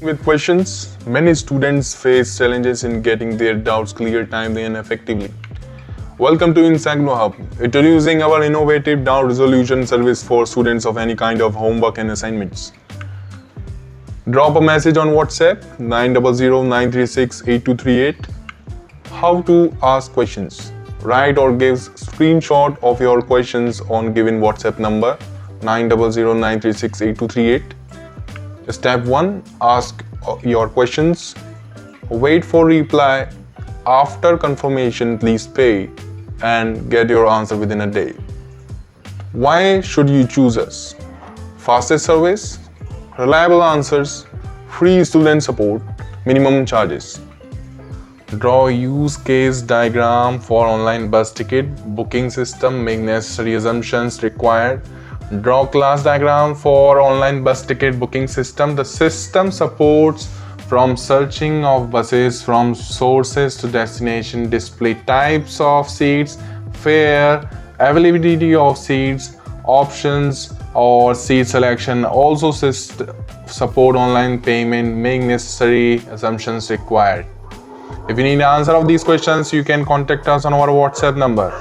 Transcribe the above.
With questions, many students face challenges in getting their doubts cleared timely and effectively. Welcome to IGNOU Hub, introducing our innovative doubt resolution service for students of any kind of homework and assignments. Drop a message on WhatsApp 900-936-8238. How to ask questions. Write or give screenshot of your questions on given WhatsApp number 900-936-8238. Step 1. Ask your questions. Wait for reply. After confirmation, please pay and get your answer within a day. Why should you choose us? Fastest service, reliable answers, free student support, minimum charges. Draw use case diagram for online bus ticket booking system, make necessary assumptions required. Draw class diagram for online bus ticket booking system. The system supports from searching of buses from sources to destination, display types of seats, fare, availability of seats, options or seat selection. Also support online payment, make necessary assumptions required. If you need an answer of these questions, you can contact us on our WhatsApp number